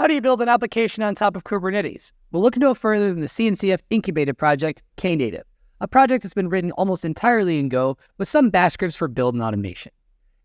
How do you build an application on top of Kubernetes? We'll look no further than the CNCF incubated project, Knative, a project that's been written almost entirely in Go with some bash scripts for build and automation.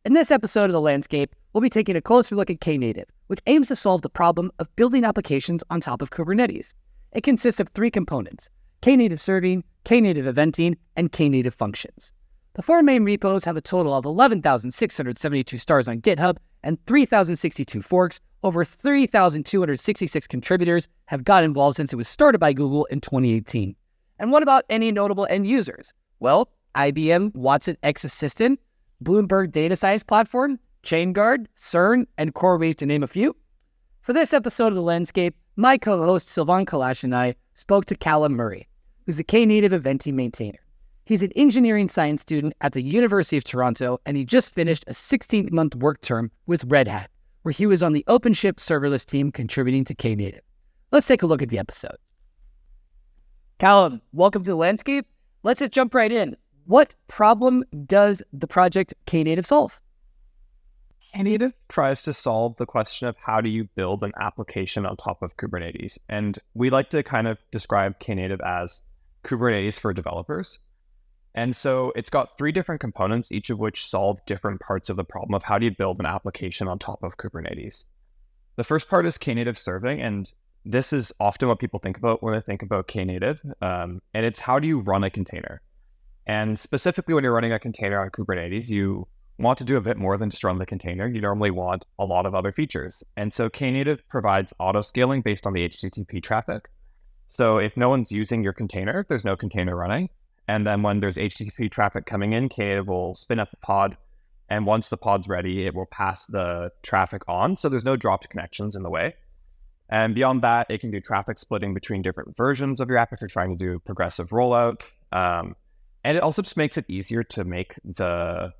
In this episode of The Landscape, we'll be taking a closer look at Knative, which aims to solve the problem of building applications on top of Kubernetes. It consists of three components: Knative Serving, Knative Eventing, and Knative Functions. The four main repos have a total of 11,672 stars on GitHub and 3,062 forks. Over 3,266 contributors have got involved since it was started by Google in 2018. And what about any notable end users? Well, IBM Watson X Assistant, Bloomberg Data Science Platform, ChainGuard, CERN, and CoreWeave, to name a few. For this episode of The Landscape, my co-host Sylvain Kalash and I spoke to Calum Murray, who's the Knative Eventing maintainer. He's an engineering science student at the University of Toronto, and he just finished a 16-month work term with Red Hat, where he was on the OpenShift serverless team contributing to Knative. Let's take a look at the episode. Calum, welcome to The Landscape. Let's just jump right in. What problem does the project Knative solve? Knative tries to solve the question of how do you build an application on top of Kubernetes. And we like to kind of describe Knative as Kubernetes for developers. And so it's got three different components, each of which solve different parts of the problem of how do you build an application on top of Kubernetes. The first part is Knative Serving, and this is often what people think about when they think about Knative, and it's how do you run a container. And specifically when you're running a container on Kubernetes, you want to do a bit more than just run the container. You normally want a lot of other features. And so Knative provides auto-scaling based on the HTTP traffic. So if no one's using your container, there's no container running. And then when there's HTTP traffic coming in, Knative will spin up a pod. And once the pod's ready, it will pass the traffic on. So there's no dropped connections in the way. And beyond that, it can do traffic splitting between different versions of your app if you're trying to do progressive rollout. And it also just makes it easier to make the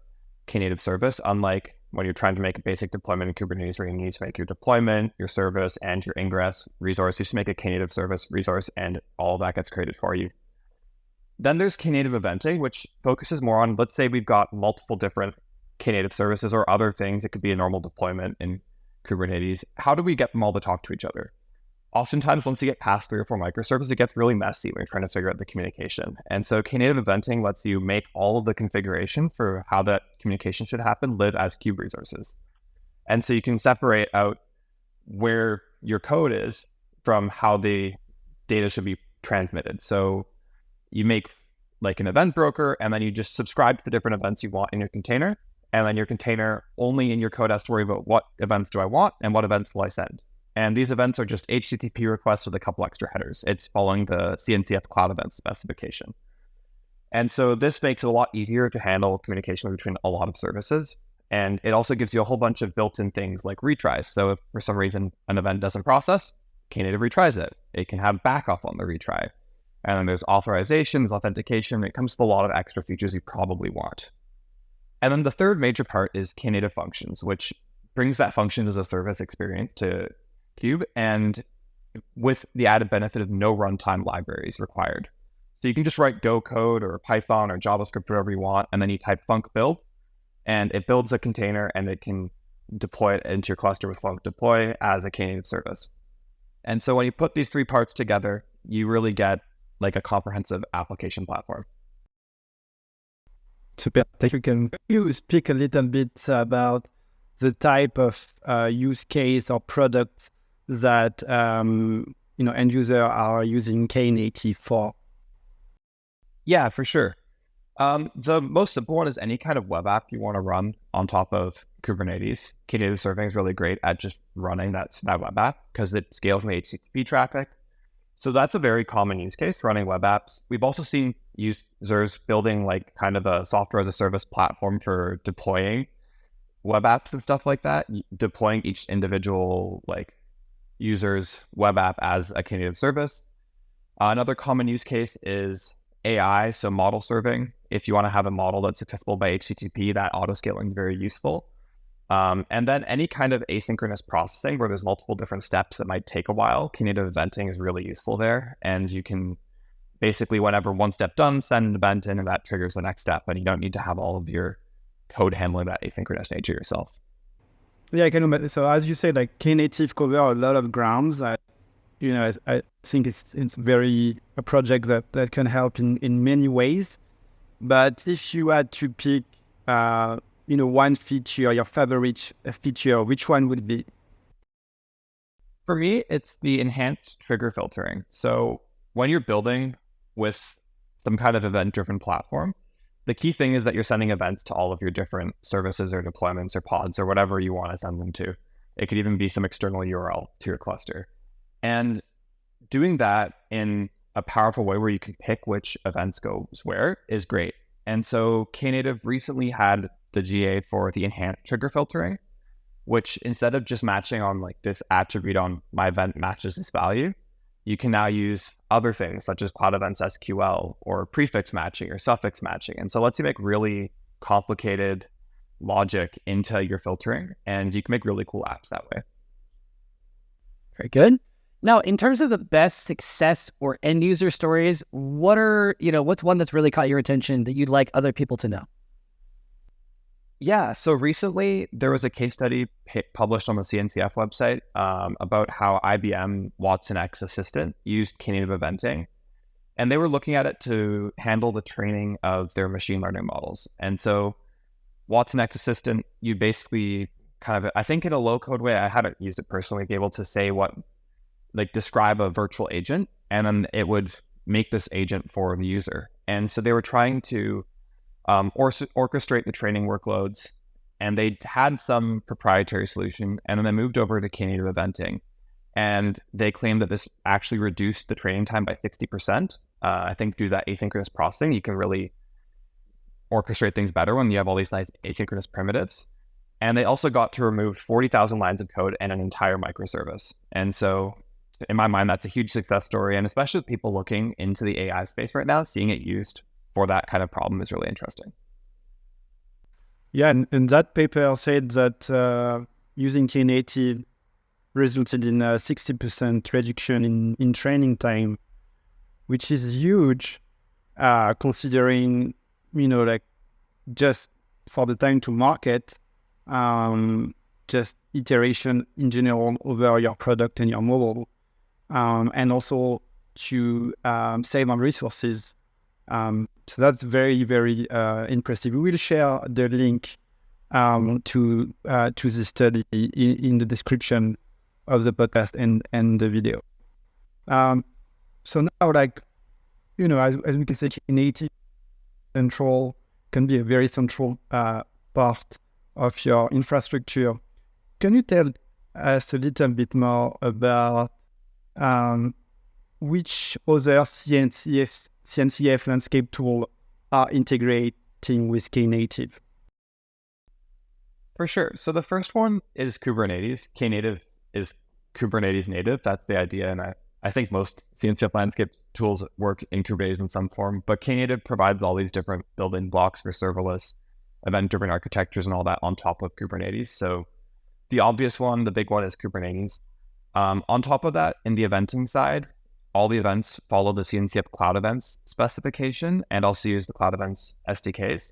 Knative service, unlike when you're trying to make a basic deployment in Kubernetes where you need to make your deployment, your service, and your ingress resource. You just make a Knative service resource and all of that gets created for you. Then there's Knative Eventing, which focuses more on, let's say we've got multiple different Knative services or other things. It could be a normal deployment in Kubernetes. How do we get them all to talk to each other? Oftentimes, once you get past 3 or 4 microservices, it gets really messy when you're trying to figure out the communication. And so Knative Eventing lets you make all of the configuration for how that communication should happen live as kube resources. And so you can separate out where your code is from how the data should be transmitted. So you make like an event broker, and then you just subscribe to the different events you want in your container. And then your container only in your code has to worry about what events do I want and what events will I send. And these events are just HTTP requests with a couple extra headers. It's following the CNCF cloud events specification. And so this makes it a lot easier to handle communication between a lot of services. And it also gives you a whole bunch of built-in things like retries. So if for some reason an event doesn't process, Knative retries it. It can have backup on the retry. And then there's authorizations, authentication. It comes with a lot of extra features you probably want. And then the third major part is Knative Functions, which brings that functions as a service experience to Kube, and with the added benefit of no runtime libraries required. So you can just write Go code or Python or JavaScript, whatever you want, and then you type func build, and it builds a container and it can deploy it into your cluster with func deploy as a Knative service. And so when you put these three parts together, you really get like a comprehensive application platform. Super. Can you speak a little bit about the type of use case or product that end users are using Knative for? Yeah, for sure. The most simple one is any kind of web app you want to run on top of Kubernetes. Knative Serving is really great at just running that web app because it scales in the HTTP traffic. So that's a very common use case, running web apps. We've also seen users building like kind of a software as a service platform for deploying web apps and stuff like that, deploying each individual like user's web app as a Knative service. Another common use case is AI, so model serving. If you want to have a model that's accessible by HTTP, that auto-scaling is very useful. And then any kind of asynchronous processing where there's multiple different steps that might take a while, Knative Eventing is really useful there. And you can basically, whenever one step done, send an event in and that triggers the next step. And you don't need to have all of your code handling that asynchronous nature yourself. Yeah, Calum, so as you say, like Knative cover a lot of grounds. I think it's very a project that can help in many ways. But if you had to pick, one feature, your favorite feature, which one would be? For me, it's the enhanced trigger filtering. So when you're building with some kind of event-driven platform, the key thing is that you're sending events to all of your different services or deployments or pods or whatever you want to send them to. It could even be some external URL to your cluster. And doing that in a powerful way where you can pick which events goes where is great. And so Knative recently had the GA for the enhanced trigger filtering, which instead of just matching on like this attribute on my event matches this value, you can now use other things such as Cloud Events SQL or prefix matching or suffix matching. And so it lets you make really complicated logic into your filtering, and you can make really cool apps that way. Very good. Now, in terms of the best success or end user stories, what's one that's really caught your attention that you'd like other people to know? Yeah, so recently there was a case study published on the CNCF website about how IBM Watson X Assistant used Knative Eventing. And they were looking at it to handle the training of their machine learning models. And so Watson X Assistant, you basically kind of, I think in a low code way, I haven't used it personally, be able to say describe a virtual agent, and then it would make this agent for the user. And so they were trying to orchestrate the training workloads, and they had some proprietary solution, and then they moved over to Knative Eventing, and they claimed that this actually reduced the training time by 60%. I think due to that asynchronous processing, you can really orchestrate things better when you have all these nice asynchronous primitives. And they also got to remove 40,000 lines of code and an entire microservice. And so in my mind, that's a huge success story, and especially with people looking into the AI space right now, seeing it used for that kind of problem is really interesting. Yeah, and that paper said that using Knative resulted in a 60% reduction in training time, which is huge, considering, just for the time to market, just iteration in general over your product and your mobile, and also to save on resources. So that's very, very impressive. We will share the link to this study in the description of the podcast and the video. So now, as we can say, Knative Central can be a very central part of your infrastructure. Can you tell us a little bit more about which other CNCF landscape tool are integrating with Knative? For sure. So the first one is Kubernetes. Knative is Kubernetes native. That's the idea. And I think most CNCF landscape tools work in Kubernetes in some form, but Knative provides all these different building blocks for serverless, event-driven architectures and all that on top of Kubernetes. So the obvious one, the big one, is Kubernetes. On top of that, in the eventing side, all the events follow the CNCF Cloud Events specification and also use the Cloud Events SDKs.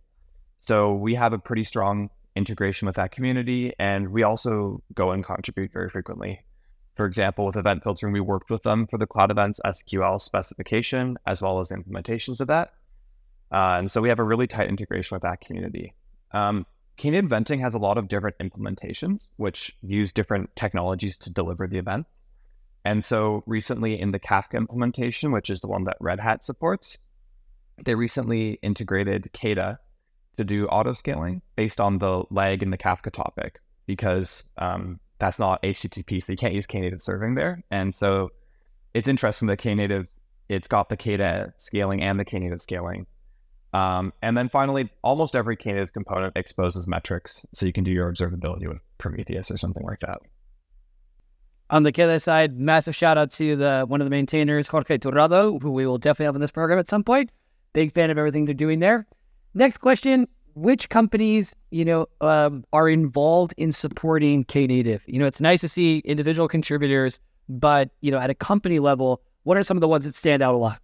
So we have a pretty strong integration with that community, and we also go and contribute very frequently. For example, with event filtering, we worked with them for the Cloud Events SQL specification, as well as implementations of that. And so we have a really tight integration with that community. Knative Eventing has a lot of different implementations, which use different technologies to deliver the events. And so recently in the Kafka implementation, which is the one that Red Hat supports, they recently integrated Kata to do auto-scaling based on the lag in the Kafka topic, because that's not HTTP, so you can't use Knative Serving there. And so it's interesting that Knative, it's got the Kata scaling and the Knative scaling. And then finally, almost every Knative component exposes metrics, so you can do your observability with Prometheus or something like that. On the Kata side, massive shout out to one of the maintainers, Jorge Torrado, who we will definitely have in this program at some point. Big fan of everything they're doing there. Next question: which companies, are involved in supporting Knative? It's nice to see individual contributors, but at a company level, what are some of the ones that stand out a lot?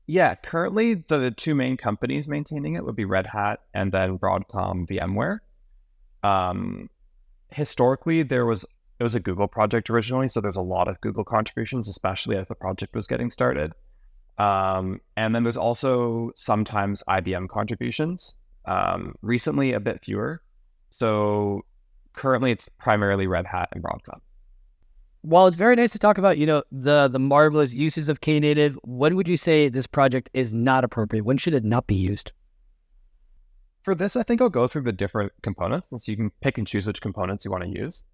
Yeah, currently the two main companies maintaining it would be Red Hat and then Broadcom VMware. historically, it was a Google project originally, so there's a lot of Google contributions, especially as the project was getting started. And then there's also sometimes IBM contributions. Recently, a bit fewer. So currently, it's primarily Red Hat and Broadcom. While it's very nice to talk about, the marvelous uses of Knative, when would you say this project is not appropriate? When should it not be used? For this, I think I'll go through the different components, so you can pick and choose which components you want to use.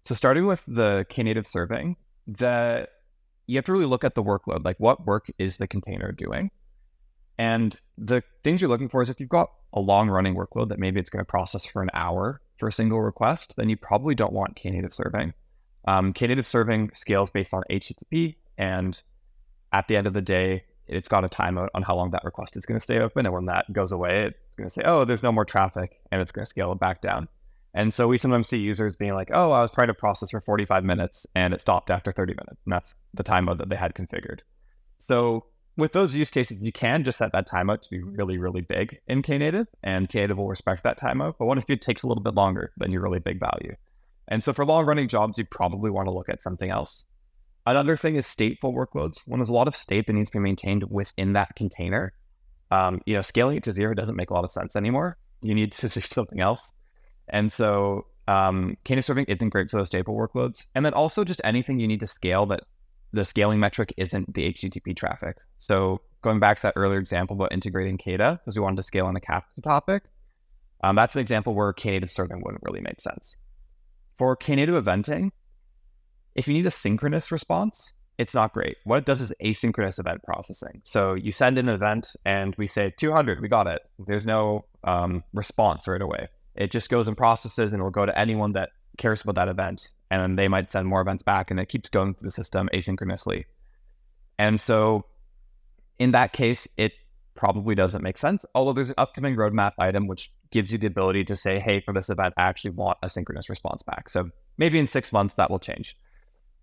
So starting with the Knative Serving, you have to really look at the workload, like what work is the container doing? And the things you're looking for is if you've got a long running workload that maybe it's going to process for an hour for a single request, then you probably don't want Knative Serving. Knative Serving scales based on HTTP, and at the end of the day, it's got a timeout on how long that request is going to stay open. And when that goes away, it's going to say, oh, there's no more traffic, and it's going to scale it back down. And so we sometimes see users being like, oh, I was trying to process for 45 minutes and it stopped after 30 minutes. And that's the timeout that they had configured. So with those use cases, you can just set that timeout to be really, really big in Knative, and Knative will respect that timeout. But what if it takes a little bit longer than your really big value? And so for long running jobs, you probably want to look at something else. Another thing is stateful workloads. When there's a lot of state that needs to be maintained within that container, scaling it to 0 doesn't make a lot of sense anymore. You need to do something else. And so Knative Serving isn't great for those stateful workloads. And then also just anything you need to scale that the scaling metric isn't the HTTP traffic. So going back to that earlier example about integrating Kata, because we wanted to scale on a Kafka topic, that's an example where Knative Serving wouldn't really make sense. For Knative Eventing, if you need a synchronous response, it's not great. What it does is asynchronous event processing. So you send an event and we say 200, we got it. There's no response right away. It just goes and processes, and will go to anyone that cares about that event. And then they might send more events back, and it keeps going through the system asynchronously. And so in that case, it probably doesn't make sense. Although there's an upcoming roadmap item which gives you the ability to say, hey, for this event, I actually want a synchronous response back. So maybe in 6 months that will change.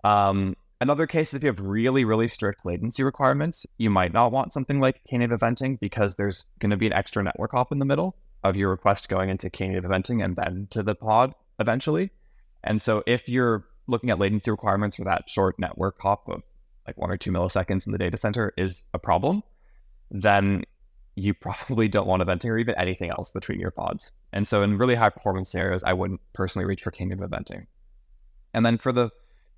Another case is if you have really, really strict latency requirements, you might not want something like Knative Eventing, because there's going to be an extra network hop in the middle of your request going into Knative Eventing and then to the pod eventually. And so if you're looking at latency requirements for that short network hop of like 1 or 2 milliseconds in the data center is a problem, then you probably don't want eventing or even anything else between your pods. And so in really high performance scenarios, I wouldn't personally reach for Knative Eventing. And then for the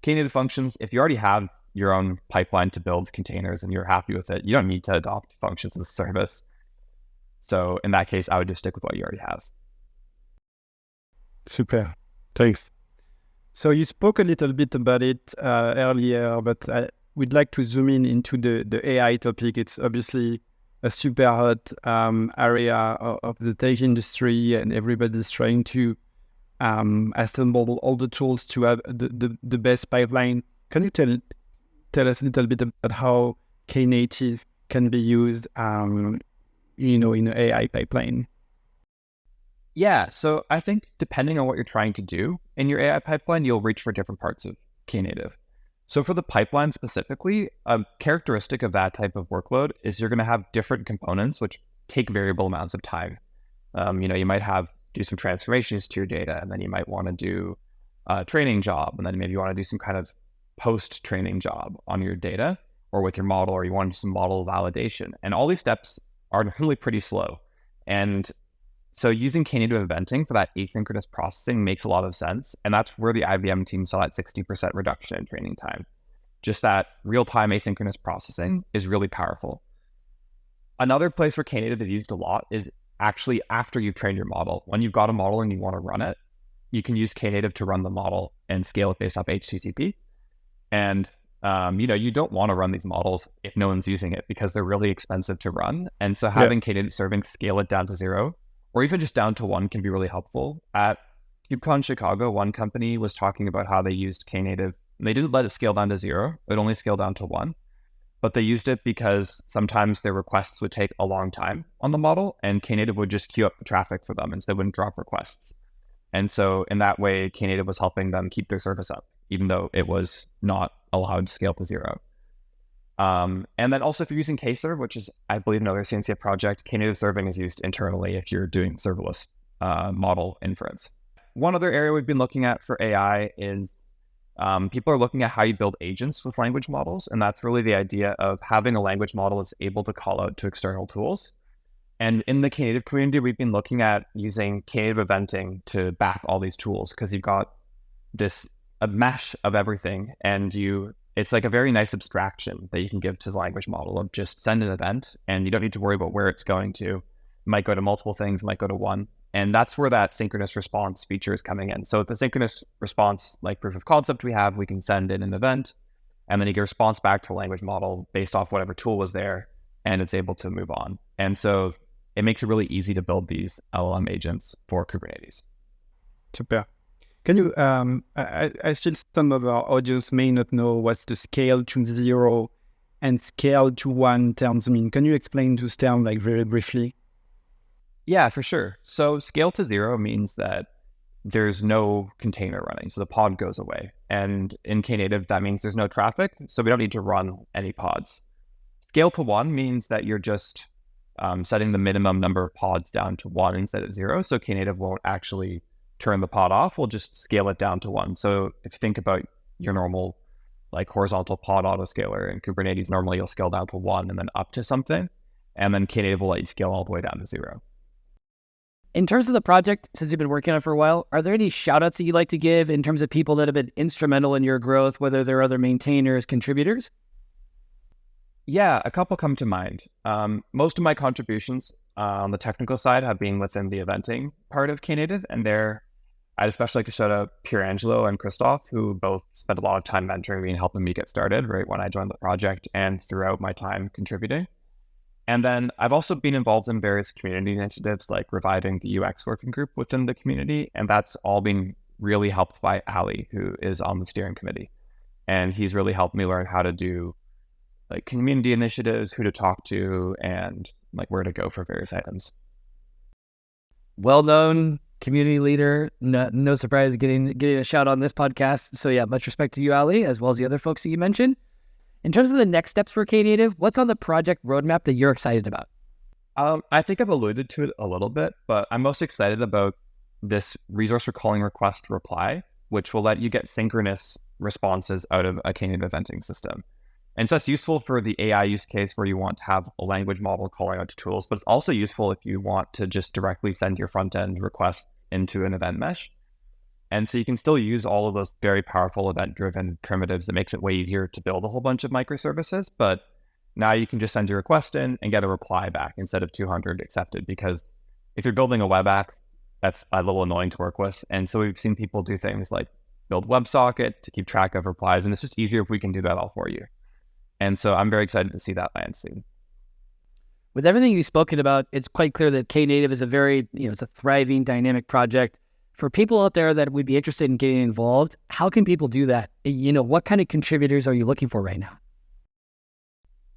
Knative Functions, if you already have your own pipeline to build containers and you're happy with it, you don't need to adopt functions as a service. So in that case, I would just stick with what you already have. Super. Thanks. So you spoke a little bit about it earlier, but we'd like to zoom in into the AI topic. It's obviously a super hot area of the tech industry, and everybody's trying to assemble all the tools to have the best pipeline. Can you tell us a little bit about how Knative can be used, in an AI pipeline? Yeah, so I think depending on what you're trying to do in your AI pipeline, you'll reach for different parts of Knative. So for the pipeline specifically, a characteristic of that type of workload is you're going to have different components which take variable amounts of time. You might do some transformations to your data, and then you might want to do a training job, and then maybe you want to do some kind of post-training job on your data or with your model, or you want to do some model validation. And all these steps are really pretty slow. And so using Knative Eventing for that asynchronous processing makes a lot of sense. And that's where the IBM team saw that 60% reduction in training time. Just that real-time asynchronous processing is really powerful. Another place where Knative is used a lot is actually after you've trained your model. When you've got a model and you want to run it, you can use Knative to run the model and scale it based off HTTP. And you don't want to run these models if no one's using it, because they're really expensive to run. And so having Knative Serving scale it down to 0, or even just down to 1, can be really helpful. At KubeCon Chicago, one company was talking about how they used Knative. They didn't let it scale down to 0. It only scaled down to 1. But they used it because sometimes their requests would take a long time on the model, and Knative would just queue up the traffic for them, and so they wouldn't drop requests. And so in that way, Knative was helping them keep their service up, even though it was not allowed to scale to 0. And then also if you're using Kserve, which is, I believe, another CNCF project, Knative Serving is used internally if you're doing serverless model inference. One other area we've been looking at for AI is people are looking at how you build agents with language models. And that's really the idea of having a language model that's able to call out to external tools. And in the Knative community, we've been looking at using Knative Eventing to back all these tools, because you've got a mesh of everything, and it's like a very nice abstraction that you can give to the language model of just send an event, and you don't need to worry about where it's going to. It might go to multiple things, might go to one. And that's where that synchronous response feature is coming in. So with the synchronous response, like proof of concept we can send in an event, and then you get a response back to a language model based off whatever tool was there, and it's able to move on. And so it makes it really easy to build these LLM agents for Kubernetes. Super. Can you, I still, some of our audience may not know what the scale to 0 and scale to 1 terms mean. Can you explain those terms like very briefly? Yeah, for sure. So scale to 0 means that there's no container running, so the pod goes away. And in Knative, that means there's no traffic, so we don't need to run any pods. Scale to 1 means that you're just setting the minimum number of pods down to 1 instead of 0, so Knative won't actually turn the pod off, we'll just scale it down to 1. So if you think about your normal like horizontal pod autoscaler in Kubernetes, normally you'll scale down to 1 and then up to something, and then Knative will let you scale all the way down to 0. In terms of the project, since you've been working on it for a while, are there any shout outs that you'd like to give in terms of people that have been instrumental in your growth, whether they're other maintainers, contributors? Yeah, a couple come to mind. Most of my contributions on the technical side have been within the eventing part of Knative, and there I'd especially like to shout out Pierangelo and Christoph, who both spent a lot of time mentoring me and helping me get started right when I joined the project and throughout my time contributing. And then I've also been involved in various community initiatives like reviving the UX working group within the community, and that's all been really helped by Ali, who is on the steering committee. And he's really helped me learn how to do like community initiatives, who to talk to, and like where to go for various items. Well-known community leader, no surprise getting a shout on this podcast. So yeah, much respect to you, Ali, as well as the other folks that you mentioned. In terms of the next steps for Knative, what's on the project roadmap that you're excited about? I think I've alluded to it a little bit, but I'm most excited about this resource for calling request reply, which will let you get synchronous responses out of a Knative eventing system. And so that's useful for the AI use case where you want to have a language model calling out to tools, but it's also useful if you want to just directly send your front-end requests into an event mesh. And so you can still use all of those very powerful event-driven primitives that makes it way easier to build a whole bunch of microservices. But now you can just send your request in and get a reply back instead of 200 accepted, because if you're building a web app, that's a little annoying to work with. And so we've seen people do things like build WebSockets to keep track of replies, and it's just easier if we can do that all for you. And so I'm very excited to see that land soon. With everything you've spoken about, it's quite clear that Knative is a very, it's a thriving, dynamic project. For people out there that would be interested in getting involved, how can people do that? What kind of contributors are you looking for right now?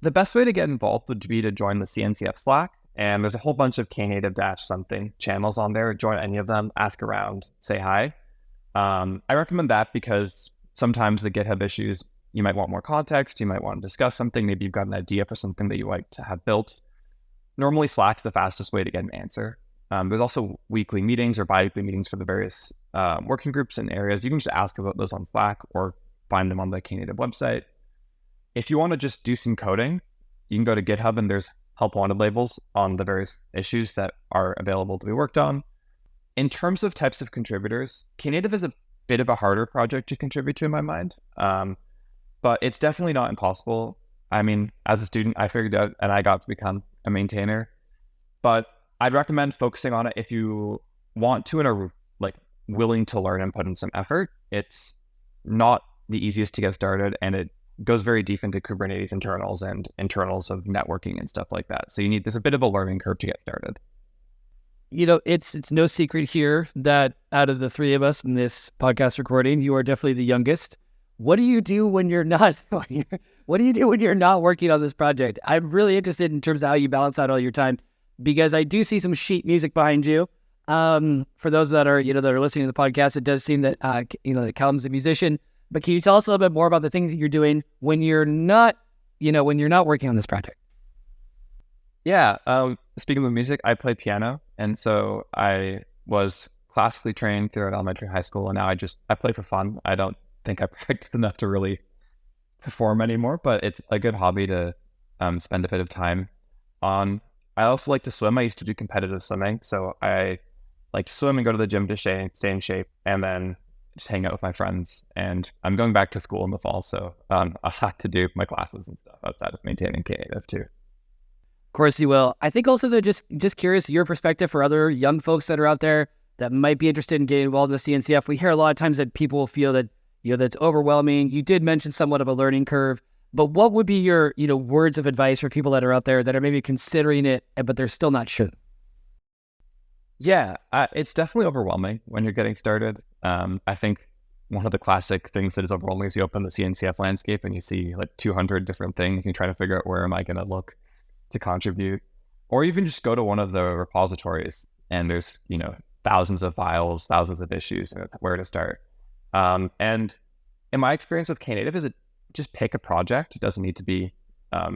The best way to get involved would be to join the CNCF Slack. And there's a whole bunch of Knative-something channels on there. Join any of them, ask around, say hi. I recommend that because sometimes the GitHub issues, you might want more context, you might want to discuss something, maybe you've got an idea for something that you like to have built. Normally Slack's the fastest way to get an answer. There's also weekly meetings or bi-weekly meetings for the various working groups and areas. You can just ask about those on Slack or find them on the Knative website. If you want to just do some coding, you can go to GitHub and there's help wanted labels on the various issues that are available to be worked on. In terms of types of contributors, Knative is a bit of a harder project to contribute to in my mind. But it's definitely not impossible. I mean, as a student, I figured out and I got to become a maintainer. But I'd recommend focusing on it if you want to and are like willing to learn and put in some effort. It's not the easiest to get started, and it goes very deep into Kubernetes internals and internals of networking and stuff like that. So there's a bit of a learning curve to get started. It's no secret here that out of the three of us in this podcast recording, you are definitely the youngest. What do you do when you're not? What do you do when you're not working on this project? I'm really interested in terms of how you balance out all your time, because I do see some sheet music behind you. For those that are that are listening to the podcast, it does seem that that Calum's a musician. But can you tell us a little bit more about the things that you're doing when you're not working on this project? Yeah. Speaking of music, I play piano, and so I was classically trained throughout elementary and high school, and now I play for fun. I don't think I practice enough to really perform anymore, but it's a good hobby to spend a bit of time on. I also like to swim. I used to do competitive swimming, so I like to swim and go to the gym to stay in shape, and then just hang out with my friends. And I'm going back to school in the fall, so I'll have to do my classes and stuff outside of maintaining Knative too. Of course you will. I think also they're just curious your perspective for other young folks that are out there that might be interested in getting involved in the CNCF. We hear a lot of times that people feel that, that's overwhelming. You did mention somewhat of a learning curve, but what would be your, words of advice for people that are out there that are maybe considering it, but they're still not sure? Yeah, it's definitely overwhelming when you're getting started. I think one of the classic things that is overwhelming is you open the CNCF landscape and you see like 200 different things and you try to figure out where am I going to look to contribute, or even just go to one of the repositories and there's, thousands of files, thousands of issues, and it's where to start. And in my experience with Knative is it just pick a project. It doesn't need to be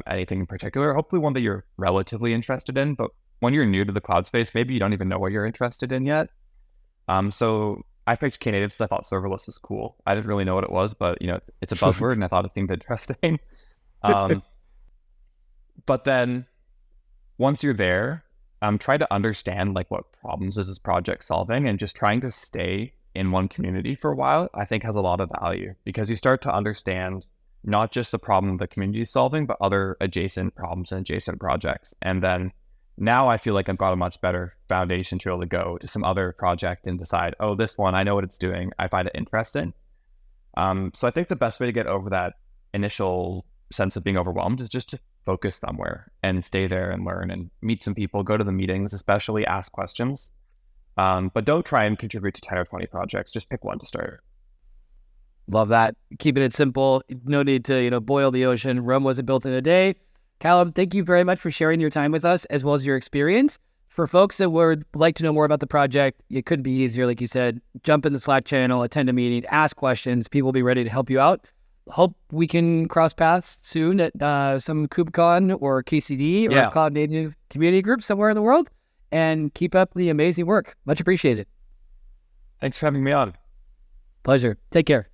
anything in particular, hopefully one that you're relatively interested in, but when you're new to the cloud space, maybe you don't even know what you're interested in yet. So I picked Knative because I thought serverless was cool. I didn't really know what it was, but it's a buzzword and I thought it seemed interesting. But then once you're there, try to understand like what problems is this project solving, and just trying to stay in one community for a while, I think has a lot of value, because you start to understand not just the problem the community is solving, but other adjacent problems and adjacent projects. And then now I feel like I've got a much better foundation to be able to go to some other project and decide, oh, this one, I know what it's doing. I find it interesting. So I think the best way to get over that initial sense of being overwhelmed is just to focus somewhere and stay there and learn and meet some people, go to the meetings, especially ask questions. But don't try and contribute to 10 or 20 projects. Just pick one to start. Love that. Keeping it simple. No need to, boil the ocean. Rome wasn't built in a day. Calum, thank you very much for sharing your time with us as well as your experience. For folks that would like to know more about the project, it couldn't be easier. Like you said, jump in the Slack channel, attend a meeting, ask questions. People will be ready to help you out. Hope we can cross paths soon at some KubeCon or KCD or Cloud Native community group somewhere in the world. And keep up the amazing work. Much appreciated. Thanks for having me on. Pleasure. Take care.